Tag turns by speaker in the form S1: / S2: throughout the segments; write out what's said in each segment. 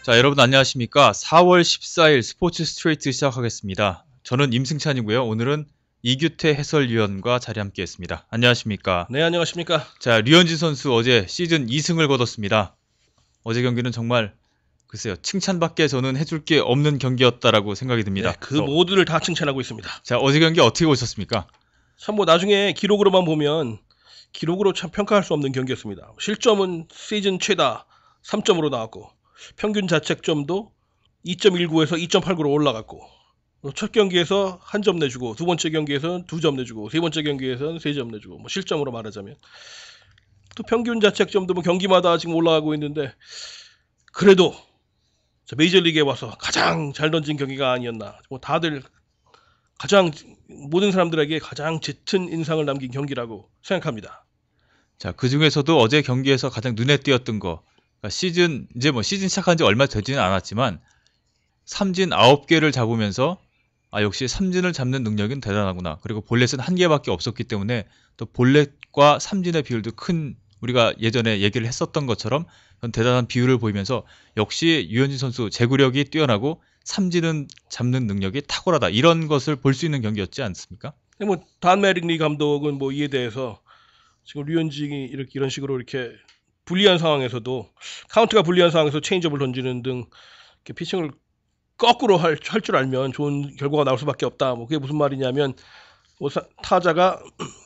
S1: 자, 여러분 안녕하십니까? 4월 14일 스포츠 스트레이트 시작하겠습니다. 저는 임승찬이고요. 오늘은 이규태 해설위원과 자리 함께 했습니다. 안녕하십니까?
S2: 네, 안녕하십니까?
S1: 자, 류현진 선수 어제 시즌 2승을 거뒀습니다. 어제 경기는 정말 글쎄요, 칭찬밖에 저는 해줄 게 없는 경기였다라고 생각이 듭니다.
S2: 네, 그 모두를 다 칭찬하고 있습니다.
S1: 자, 어제 경기 어떻게 보셨습니까?
S2: 참 뭐 나중에 기록으로만 보면 기록으로 참 평가할 수 없는 경기였습니다. 실점은 시즌 최다 3점으로 나왔고 평균 자책점도 2.19에서 2.89로 올라갔고 첫 경기에서 한 점 내주고 두 번째 경기에서는 2점 내주고 세 번째 경기에서는 3점 내주고 뭐 실점으로 말하자면 또 평균 자책점도 뭐 경기마다 지금 올라가고 있는데 그래도 메이저리그에 와서 가장 잘 던진 경기가 아니었나. 뭐 다들 가장 모든 사람들에게 가장 짙은 인상을 남긴 경기라고 생각합니다.
S1: 자, 그 중에서도 어제 경기에서 가장 눈에 띄었던 거, 그러니까 시즌 시작한 지 얼마 되지는 않았지만 삼진 9개를 잡으면서 역시 삼진을 잡는 능력은 대단하구나. 그리고 볼넷은 1개밖에 없었기 때문에 또 볼넷과 삼진의 비율도 큰, 우리가 예전에 얘기를 했었던 것처럼 그런 대단한 비율을 보이면서 역시 류현진 선수 제구력이 뛰어나고 삼진은 잡는 능력이 탁월하다. 이런 것을 볼 수 있는 경기였지 않습니까?
S2: 뭐 단 매릭리 감독은 뭐 이에 대해서 지금 류현진이 이런 식으로 이렇게 불리한 상황에서도 카운트가 불리한 상황에서 체인지업을 던지는 등 이렇게 피칭을 거꾸로 할 줄 알면 좋은 결과가 나올 수밖에 없다. 뭐 그게 무슨 말이냐면 뭐 타자가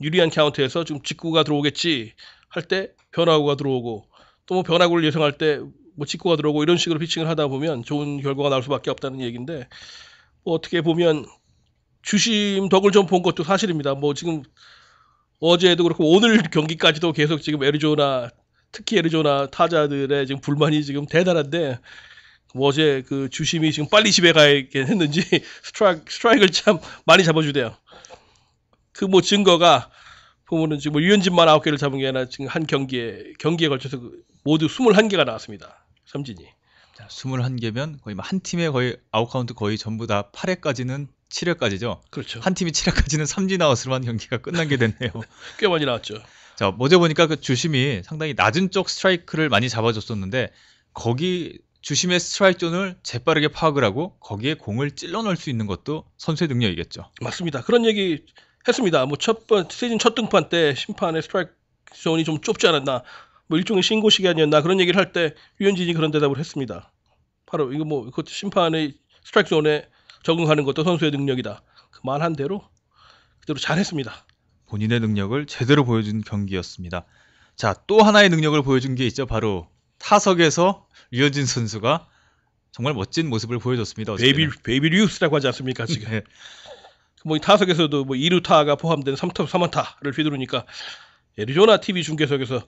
S2: 유리한 카운트에서 좀 직구가 들어오겠지 할 때 변화구가 들어오고 또 뭐 변화구를 예상할 때 뭐 직구가 들어오고 이런 식으로 피칭을 하다 보면 좋은 결과가 나올 수밖에 없다는 얘기인데 뭐 어떻게 보면 주심 덕을 좀 본 것도 사실입니다. 뭐 지금 어제도 그렇고 오늘 경기까지도 계속 지금 특히 애리조나 타자들의 지금 불만이 지금 대단한데 뭐 어제 그 주심이 지금 빨리 집에 가야겠 했는지 스트라이크를 참 많이 잡아주대요. 그 뭐 증거가 보면은 지금 뭐 류현진만 9개를 잡은 게 아니라 지금 한 경기에 걸쳐서 모두 21개가 나왔습니다. 삼진이.
S1: 자, 21개면 거의 한 팀에 거의 아웃카운트 거의 전부 다 8회까지는 7회까지죠.
S2: 그렇죠.
S1: 한 팀이 7회까지는 삼진 아웃으로만 경기가 끝난 게 됐네요.
S2: 꽤 많이 나왔죠.
S1: 자, 어제 보니까 그 주심이 상당히 낮은 쪽 스트라이크를 많이 잡아줬었는데 거기 주심의 스트라이크 존을 재빠르게 파악을 하고 거기에 공을 찔러 넣을 수 있는 것도 선수의 능력이겠죠.
S2: 맞습니다. 그런 얘기 했습니다. 뭐 시즌 첫 등판 때 심판의 스트라이크 존이 좀 좁지 않았나, 뭐 일종의 신고 시간이었나 그런 얘기를 할 때 류현진이 그런 대답을 했습니다. 바로 이거 뭐 그것도 심판의 스트라이크 존에 적응하는 것도 선수의 능력이다. 그 말한 대로 그대로 잘했습니다.
S1: 본인의 능력을 제대로 보여준 경기였습니다. 자, 또 하나의 능력을 보여준 게 있죠. 바로 타석에서 류현진 선수가 정말 멋진 모습을 보여줬습니다.
S2: 베이비 류스라고 하지 않습니까 지금?
S1: 네.
S2: 뭐 타석에서도 뭐 2루타가 포함된 3타 3안타를 휘두르니까 애리조나 TV 중계석에서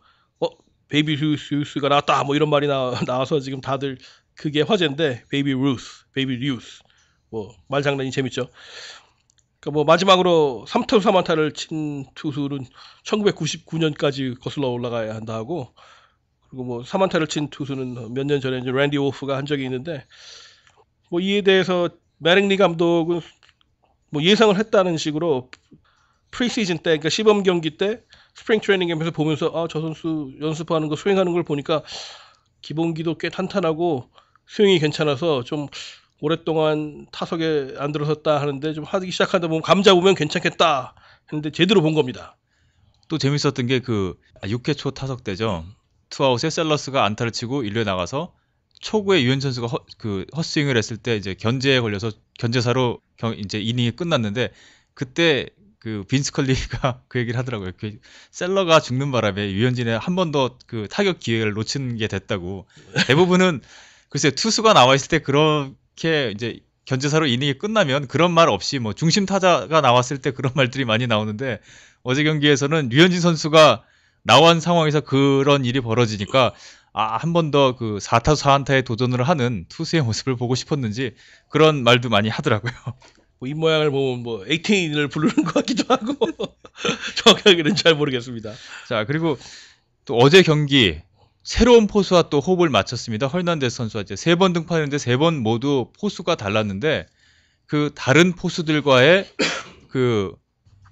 S2: 베이비 류스가 나왔다 뭐 이런 말이 나와서 지금 다들 그게 화제인데 베이비 류스 뭐 말장난이 재밌죠. 그러니까 뭐 마지막으로 3타 3안타를 친 투수는 1999년까지 거슬러 올라가야 한다 하고, 그리고 뭐 3안타를 친 투수는 몇 년 전에 이제 랜디 오프가 한 적이 있는데 뭐 이에 대해서 매릭리 감독은 뭐 예상을 했다는 식으로 프리시즌 때, 그러니까 시범 경기 때 스프링 트레이닝 캠프에서 보면서 저 선수 연습하는 거 스윙하는 걸 보니까 기본기도 꽤 탄탄하고 스윙이 괜찮아서 좀 오랫동안 타석에 안 들어섰다 하는데 좀 하기 시작하다 보면 감 잡으면 괜찮겠다 했는데 제대로 본 겁니다.
S1: 또 재밌었던 게 그 6회 초 타석 때죠. 투아웃에 셀러스가 안타를 치고 1루에 나가서 초구에 유현진 선수가 헛스윙을 했을 때 이제 견제에 걸려서 견제사로 이제 이닝이 끝났는데 그때 그 빈스 컬리가 그 얘기를 하더라고요. 그 셀러가 죽는 바람에 유현진의 한 번 더 그 타격 기회를 놓친 게 됐다고. 대부분은 글쎄 투수가 나와 있을 때 그렇게 이제 견제사로 이닝이 끝나면 그런 말 없이 뭐 중심 타자가 나왔을 때 그런 말들이 많이 나오는데 어제 경기에서는 류현진 선수가 나온 상황에서 그런 일이 벌어지니까 한 번 더 그 4타수 4안타에 도전을 하는 투수의 모습을 보고 싶었는지 그런 말도 많이 하더라고요.
S2: 뭐 입 모양을 보면 뭐 18을 부르는 것 같기도 하고 정확하게는 잘 모르겠습니다.
S1: 자, 그리고 또 어제 경기 새로운 포수와 또 호흡을 맞췄습니다. 헐난데스 선수가 이제 3번 등판했는데 3번 모두 포수가 달랐는데 그 다른 포수들과의 그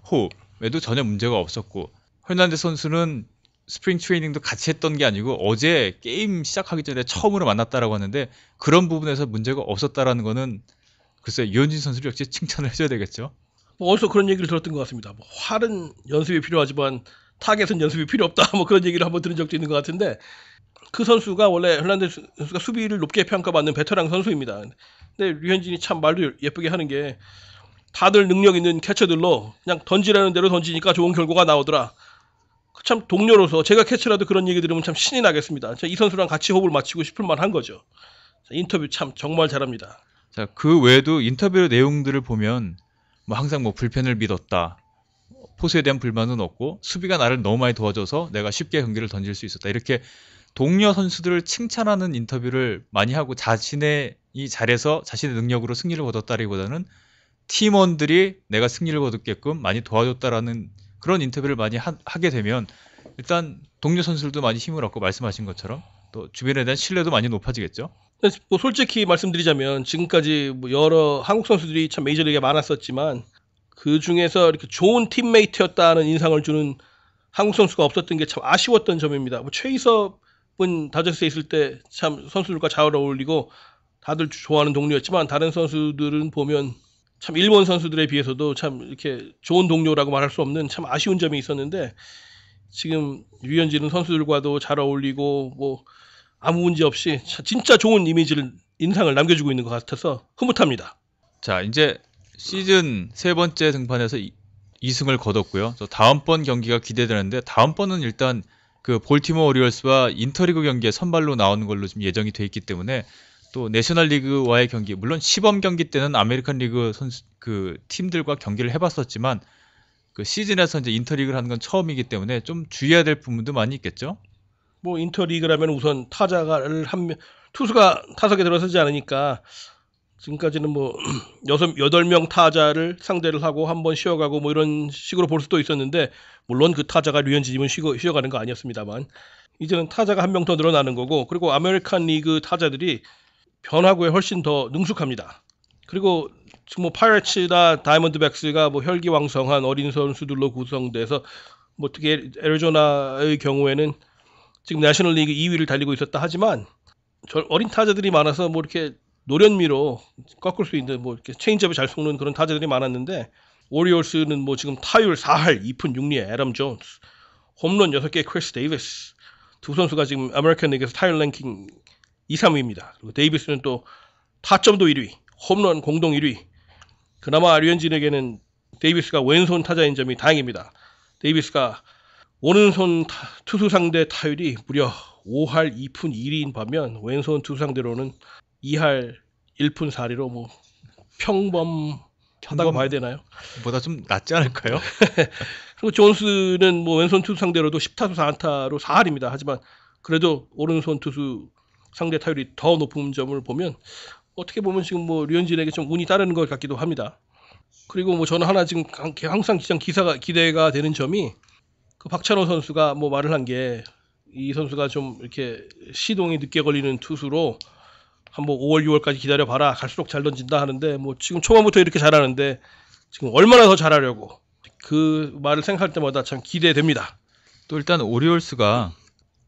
S1: 호흡에도 전혀 문제가 없었고 허난데스 선수는 스프링 트레이닝도 같이 했던 게 아니고 어제 게임 시작하기 전에 처음으로 만났다라고 하는데 그런 부분에서 문제가 없었다라는 거는 글쎄 유현진 선수를 역시 칭찬을 해줘야 되겠죠.
S2: 뭐 어디서 그런 얘기를 들었던 것 같습니다. 뭐 활은 연습이 필요하지만 타겟은 연습이 필요 없다. 뭐 그런 얘기를 한번 들은 적도 있는 것 같은데 그 선수가 원래 헐난데스 선수가 수비를 높게 평가받는 베테랑 선수입니다. 근데 류현진이 참 말도 예쁘게 하는 게 다들 능력 있는 캐쳐들로 그냥 던지라는 대로 던지니까 좋은 결과가 나오더라. 참 동료로서 제가 캐쳐라도 그런 얘기 들으면 참 신이 나겠습니다. 이 선수랑 같이 호흡을 맞추고 싶을 만한 거죠. 인터뷰 참 정말 잘합니다.
S1: 자, 그 외에도 인터뷰 내용들을 보면 뭐 항상 뭐 불펜을 믿었다. 포수에 대한 불만은 없고 수비가 나를 너무 많이 도와줘서 내가 쉽게 경기를 던질 수 있었다. 이렇게 동료 선수들을 칭찬하는 인터뷰를 많이 하고 자신의 이 잘해서 자신의 능력으로 승리를 거뒀다기보다는 팀원들이 내가 승리를 거뒀게끔 많이 도와줬다라는 그런 인터뷰를 많이 하게 되면 일단 동료 선수들도 많이 힘을 얻고 말씀하신 것처럼 또 주변에 대한 신뢰도 많이 높아지겠죠.
S2: 뭐 솔직히 말씀드리자면 지금까지 뭐 여러 한국 선수들이 참 메이저리그에 많았었지만 그 중에서 이렇게 좋은 팀메이트였다는 인상을 주는 한국 선수가 없었던 게 참 아쉬웠던 점입니다. 뭐 최희섭은 다저스에 있을 때 참 선수들과 잘 어울리고 다들 좋아하는 동료였지만 다른 선수들은 보면 참 일본 선수들에 비해서도 참 이렇게 좋은 동료라고 말할 수 없는 참 아쉬운 점이 있었는데 지금 류현진은 선수들과도 잘 어울리고 뭐 아무 문제 없이 진짜 좋은 인상을 남겨주고 있는 것 같아서 흐뭇합니다.
S1: 자, 이제 시즌 세 번째 등판에서 2승을 거뒀고요. 저 다음번 경기가 기대되는데 다음번은 일단 그 볼티모어 오리올스와 인터리그 경기에 선발로 나오는 걸로 지금 예정이 돼 있기 때문에 또 내셔널리그와의 경기, 물론 시범 경기 때는 아메리칸 리그 선수 그 팀들과 경기를 해봤었지만 그 시즌에서 이제 인터리그를 하는 건 처음이기 때문에 좀 주의해야 될 부분도 많이 있겠죠.
S2: 뭐 인터리그라면 우선 타자를 투수가 타석에 들어서지 않으니까 지금까지는 뭐 8명 타자를 상대를 하고 한번 쉬어가고 뭐 이런 식으로 볼 수도 있었는데 물론 그 타자가 류현진이면 쉬어가는 거 아니었습니다만 이제는 타자가 한 명 더 늘어나는 거고 그리고 아메리칸 리그 타자들이 변화구에 훨씬 더 능숙합니다. 그리고 지금 뭐 파이러츠나 다이먼드백스가 뭐 혈기왕성한 어린 선수들로 구성돼서 뭐 특히 애리조나의 경우에는 지금 내셔널리그 2위를 달리고 있었다 하지만 어린 타자들이 많아서 뭐 이렇게 노련미로 꺾을 수 있는 뭐 이렇게 체인지업을 잘 쏘는 그런 타자들이 많았는데 오리올스는 뭐 지금 타율 4할 2푼 6리에 애덤 존스, 홈런 6개 크리스 데이비스 두 선수가 지금 아메리칸 리그에서 타율 랭킹 2, 3위입니다. 그리고 데이비스는 또 타점도 1위, 홈런 공동 1위. 그나마 류현진에게는 데이비스가 왼손 타자인 점이 다행입니다. 데이비스가 오른손 투수 상대 타율이 무려 5할 2푼 1리인 반면 왼손 투수 상대로는 2할 1푼 4리로 뭐 평범하다고 봐야 되나요?
S1: 보다 좀 낫지 않을까요?
S2: 그리고 존스는 뭐 왼손 투수 상대로도 10타수 4안타로 4할입니다. 하지만 그래도 오른손 투수 상대 타율이 더 높은 점을 보면 어떻게 보면 지금 뭐 류현진에게 좀 운이 따르는 것 같기도 합니다. 그리고 뭐 저는 하나 지금 항상 기대가 되는 점이 그 박찬호 선수가 뭐 말을 한 게 이 선수가 좀 이렇게 시동이 늦게 걸리는 투수로 한번 5월 6월까지 기다려봐라 갈수록 잘 던진다 하는데 뭐 지금 초반부터 이렇게 잘하는데 지금 얼마나 더 잘하려고 그 말을 생각할 때마다 참 기대됩니다.
S1: 또 일단 오리올스가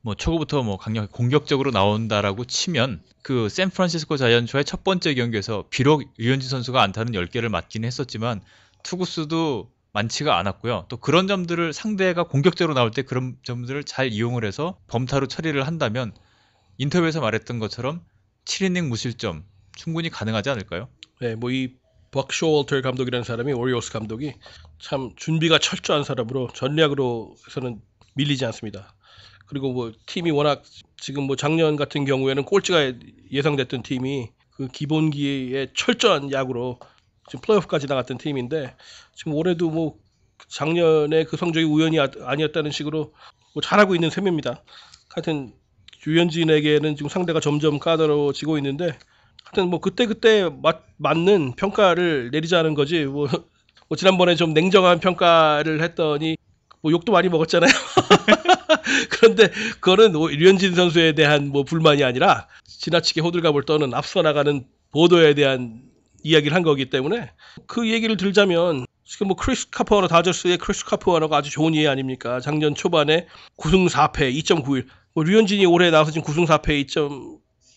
S1: 뭐 초구부터 뭐 강력 공격적으로 나온다라고 치면 그 샌프란시스코 자이언츠와의 첫 번째 경기에서 비록 류현진 선수가 안타는 10개를 맞긴 했었지만 투구수도 많지가 않았고요. 또 그런 점들을 상대가 공격적으로 나올 때 그런 점들을 잘 이용을 해서 범타로 처리를 한다면 인터뷰에서 말했던 것처럼 7이닝 무실점 충분히 가능하지 않을까요?
S2: 네, 뭐 이 벅쇼월터 감독이라는 사람이 오리올스 감독이 참 준비가 철저한 사람으로 전략으로서는 밀리지 않습니다. 그리고 뭐 팀이 워낙 지금 뭐 작년 같은 경우에는 꼴찌가 예상됐던 팀이 그 기본기에 철저한 야구로 지금 플레이오프까지 나갔던 팀인데 지금 올해도 뭐 작년에 그 성적이 우연이 아니었다는 식으로 뭐 잘하고 있는 셈입니다. 하여튼 류현진에게는 지금 상대가 점점 까다로워지고 있는데 하여튼 뭐 그때 맞는 평가를 내리자는 거지 뭐 지난번에 좀 냉정한 평가를 했더니 뭐 욕도 많이 먹었잖아요. 그런데 그거는 류현진 선수에 대한 뭐 불만이 아니라 지나치게 호들갑을 떠는 앞서 나가는 보도에 대한 이야기를 한 거기 때문에 그 얘기를 들자면 지금 뭐 크리스 카푸아노 다저스의 크리스 카푸아노가 아주 좋은 예 아닙니까? 작년 초반에 9승 4패 2.91. 뭐 류현진이 올해 나와서 지금 9승 4패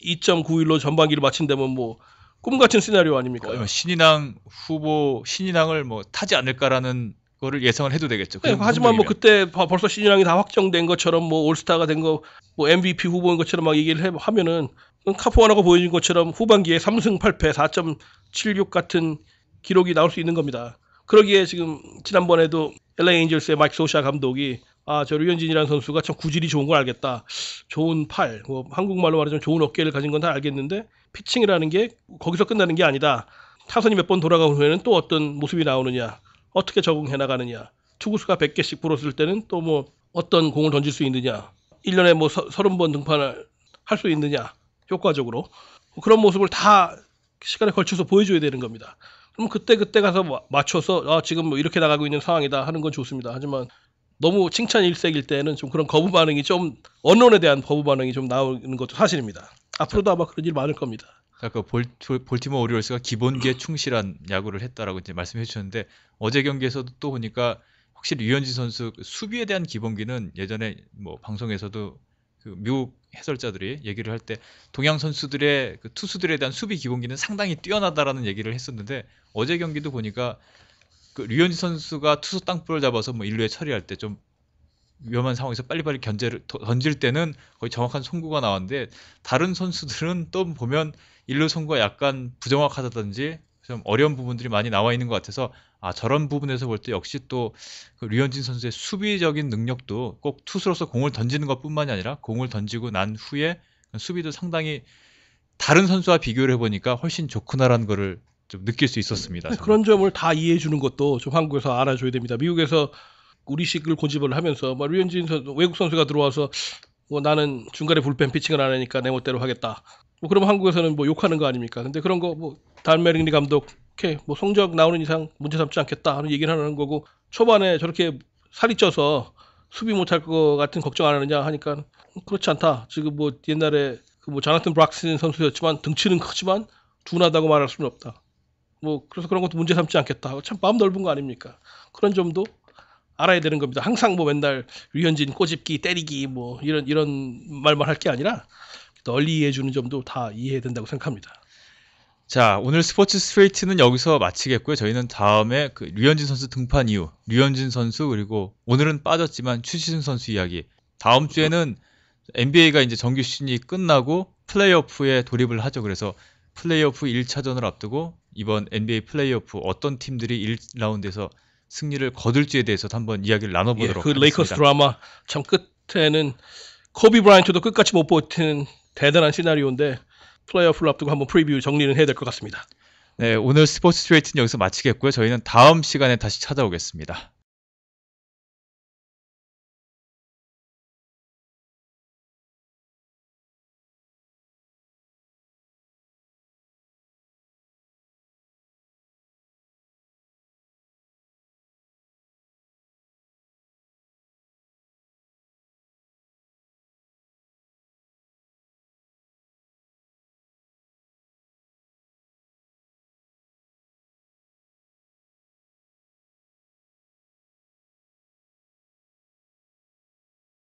S2: 2.91로 전반기를 마친다면 뭐 꿈 같은 시나리오 아닙니까?
S1: 거의 뭐 신인왕 후보 신인왕을 뭐 타지 않을까라는 거를 예상을 해도 되겠죠.
S2: 네, 하지만 뭐 그때 벌써 신인왕이 다 확정된 것처럼 뭐 올스타가 된 거, 뭐 MVP 후보인 것처럼 막 얘기를 하면은 카푸아노가 보여준 것처럼 후반기에 3승 8패 4.76 같은 기록이 나올 수 있는 겁니다. 그러기에 지금 지난번에도 LA 엔젤스의 마이크 소샤 감독이 저 류현진이라는 선수가 참 구질이 좋은 걸 알겠다. 좋은 팔, 뭐 한국말로 말하자면 좋은 어깨를 가진 건 다 알겠는데 피칭이라는 게 거기서 끝나는 게 아니다. 타선이 몇 번 돌아가면 또 어떤 모습이 나오느냐. 어떻게 적응해 나가느냐. 투구수가 100개씩 불었을 때는 또 뭐 어떤 공을 던질 수 있느냐. 1년에 뭐 30번 등판을 할 수 있느냐. 효과적으로. 그런 모습을 다 시간에 걸쳐서 보여줘야 되는 겁니다. 그럼 그때 가서 맞춰서 지금 뭐 이렇게 나가고 있는 상황이다 하는 건 좋습니다. 하지만 너무 칭찬 일색일 때는 좀 그런 거부 반응이 좀 언론에 대한 거부 반응이 좀 나오는 것도 사실입니다. 앞으로도 아마 그런 일 많을 겁니다.
S1: 아까 볼티모어 오리올스가 기본기에 충실한 야구를 했다라고 이제 말씀해 주셨는데 어제 경기에서도 또 보니까 확실히 류현진 선수 수비에 대한 기본기는 예전에 뭐 방송에서도 그 미국 해설자들이 얘기를 할 때 동양 선수들의 그 투수들에 대한 수비 기본기는 상당히 뛰어나다라는 얘기를 했었는데 어제 경기도 보니까 그 류현진 선수가 투수 땅볼을 잡아서 뭐 1루에 처리할 때 좀 위험한 상황에서 빨리빨리 견제를 던질 때는 거의 정확한 송구가 나왔는데 다른 선수들은 또 보면 1루 송구가 약간 부정확하다든지 좀 어려운 부분들이 많이 나와 있는 것 같아서 저런 부분에서 볼 때 역시 또 그 류현진 선수의 수비적인 능력도 꼭 투수로서 공을 던지는 것뿐만이 아니라 공을 던지고 난 후에 수비도 상당히 다른 선수와 비교를 해보니까 훨씬 좋구나라는 거를 좀 느낄 수 있었습니다. 저는.
S2: 그런 점을 다 이해해 주는 것도 좀 한국에서 알아줘야 됩니다. 미국에서 우리식을 고집을 하면서 뭐 류현진 선수, 외국 선수가 들어와서 뭐 나는 중간에 불펜 피칭을 안 하니까 내 멋대로 하겠다. 뭐 그러면 한국에서는 뭐 욕하는 거 아닙니까? 근데 그런 거 뭐 단 메링리 감독 오케이 뭐 성적 나오는 이상 문제 삼지 않겠다 하는 얘기를 하는 거고 초반에 저렇게 살이 쪄서 수비 못할 것 같은 걱정 안 하느냐 하니까 그렇지 않다. 지금 뭐 옛날에 그 뭐 자나튼 브락슨 선수였지만 등치는 크지만 둔하다고 말할 수는 없다. 뭐 그래서 그런 것도 문제 삼지 않겠다. 참 마음 넓은 거 아닙니까? 그런 점도 알아야 되는 겁니다. 항상 뭐 맨날 류현진 꼬집기, 때리기 뭐 이런 말만 할 게 아니라 널리 이해해 주는 점도 다 이해해야 된다고 생각합니다.
S1: 자, 오늘 스포츠 스트레이트는 여기서 마치겠고요. 저희는 다음에 그 류현진 선수 등판 이후 류현진 선수 그리고 오늘은 빠졌지만 추신수 선수 이야기. 다음 주에는 NBA가 이제 정규 시즌이 끝나고 플레이오프에 돌입을 하죠. 그래서 플레이오프 1차전을 앞두고 이번 NBA 플레이오프 어떤 팀들이 1라운드에서 승리를 거둘지에 대해서도 한번 이야기를 나눠보도록
S2: 그
S1: 하겠습니다.
S2: 레이커스 드라마 참 끝에는 코비 브라이언트도 끝까지 못 버티는 대단한 시나리오인데 플레이오프를 앞두고 한번 프리뷰 정리는 해야 될 것 같습니다.
S1: 네, 오늘 스포츠 스트레이트는 여기서 마치겠고요. 저희는 다음 시간에 다시 찾아오겠습니다.